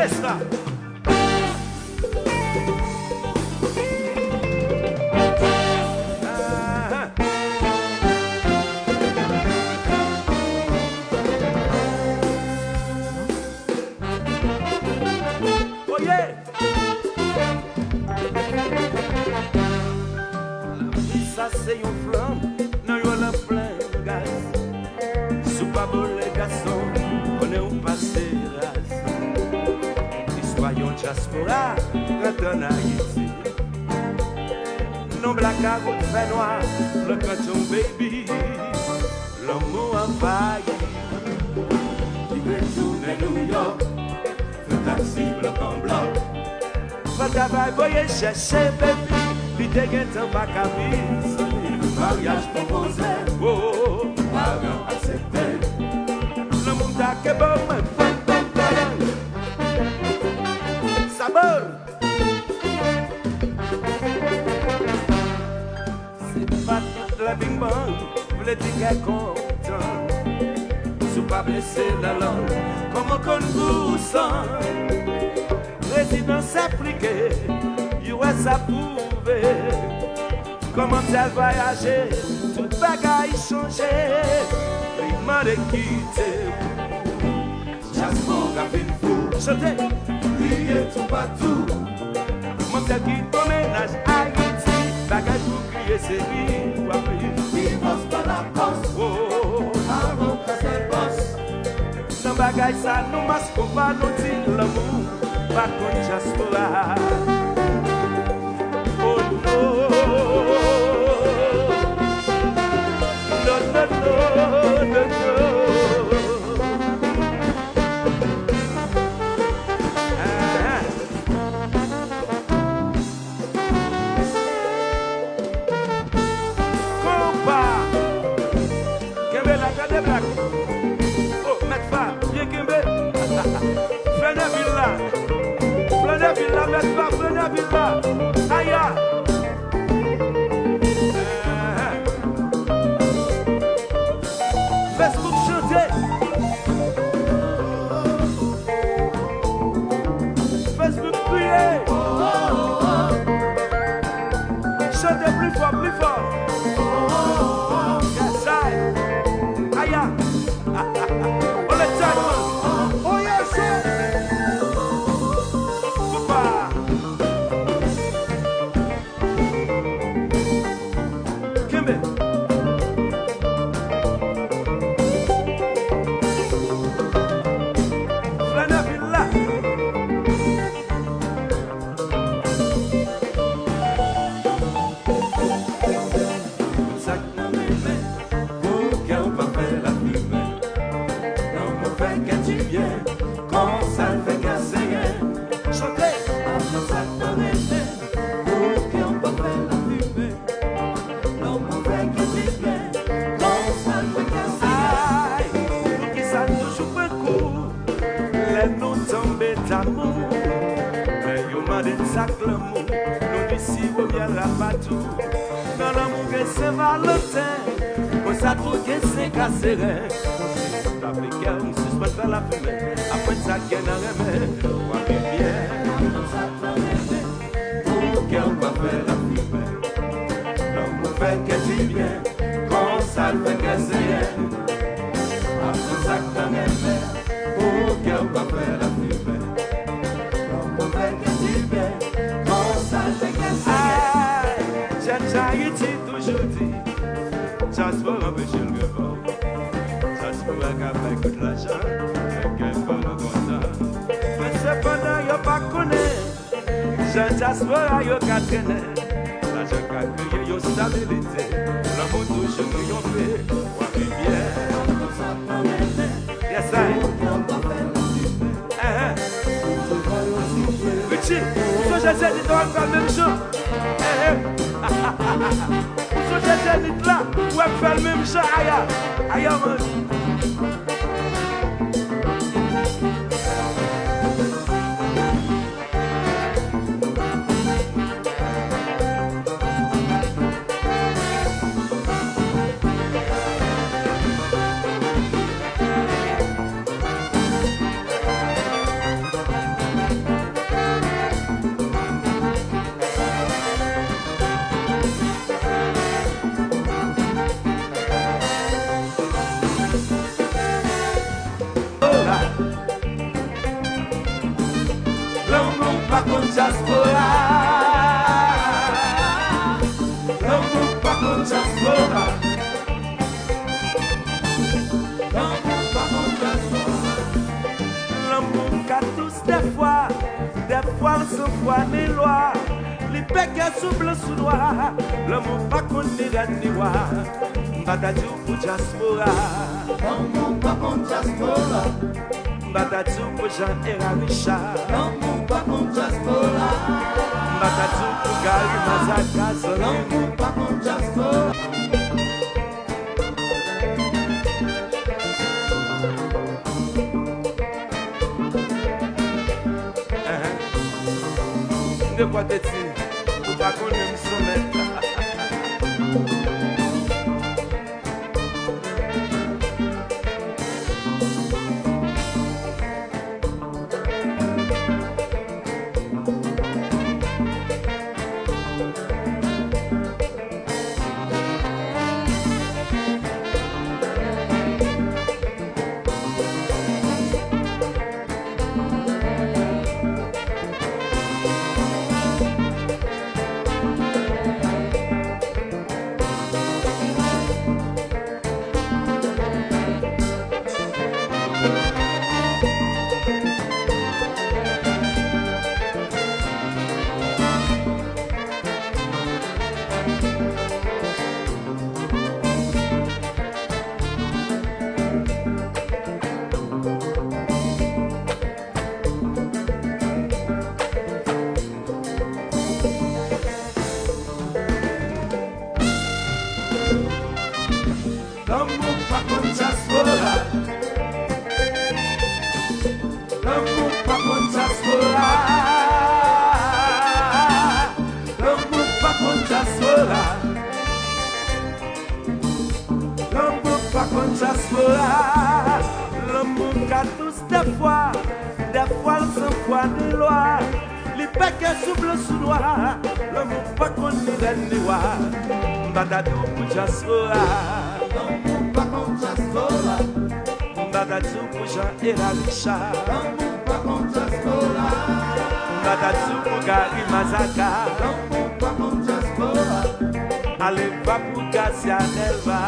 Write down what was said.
Fiesta. Ça c'est une flamme, non y'a la plein gaz. Sous pas beau les garçons, on est un passé rase. L'histoire yon diaspora, quand en Haïti. Non black à route fait noir, le canton baby. L'amour en vague. Il veut tourner New York, le taxi bloc en bloc. Faut travail, voyez chercher baby. L'idée qu'est un bac à vie. Mariage proposé, oh, parents accepté. Le monde a que bon, sabor. C'est pas la bing bang, vous les dites qu'elle est content. Sous pas blessé la langue, comment qu'on vous sent. Résidence appliquée, US approuvé. Comment elle voyager, tout bagaille changé, vraiment de quitter. Diaspora fin fou, chanter, crier tout partout. Comment elle quitte au ménage Haïti, bagaille pour crier c'est lui, ou après. Divorce par la poste, oh, avant que c'est poste. Sans bagaille ça nous masque, on va nous dire l'amour, pas contre diaspora. Oh no. Facebook chanter, Facebook crier, chantez plus fort, plus fort. Yes, I, aya, all the time, oh yes, sir. Kimbe. L'amour, nous d'ici au bien la patou. Dans l'amour que c'est Valentin, pour ça trop que c'est casseré. L'Africain, on suspend dans la fumée, après ça qu'il y a un remède. Quoi que bien, pour qu'on va faire la fumée. L'amour fait que tu bien, quand ça le fait casser. Après ça qu'il y a un remède, pour qu'on va faire la fumée. L'amour fait que tu bien. Haïti toujours dit, ça se voit empêcher le gouvernement, ça se voit qu'après toute l'argent, quelqu'un pas le content. Mais cependant, y'a pas connaît, ça se voit y'a qu'à traîner, l'argent qu'a créé y'a stabilité, l'amour toujours y'a fait, quoi que bien. Yes, I. Richie, so j'essaie de faire la même chose. So j'essaie de là, ouais, faire le même chose. Aïe, man. diaspora. L'amour pas comme diaspora. L'amour pas comme diaspora. L'amour qu'a tous des fois sans foi ni loi. Les péquets sous blanc sous noir. L'amour pas qu'on ni red ni noir. Batatu pour diaspora. L'amour pas comme diaspora. Batatu pour Jean et Richard. L'amour pas comme diaspora. Batatu pour Gary Mazaka. L'amour pas comme diaspora. De quoi t'es-tu? Ou pas qu'on aime sommet. L'amour pas comme diaspora. L'amour pas comme diaspora. L'amour pas comme diaspora. L'amour pas comme diaspora. L'amour qu'a tous des fois sans foi ni loi. Les péquets sous blanc sous noir. L'amour pas qu'on ni red ni noir. Batatu pour diaspora. L'amour pas comme diaspora. Batatu pour Jean et Richard. L'amour pas comme diaspora. Batatu pour Gary Mazaka. L'amour pas comme diaspora. Allez va pour Garcia Nelva.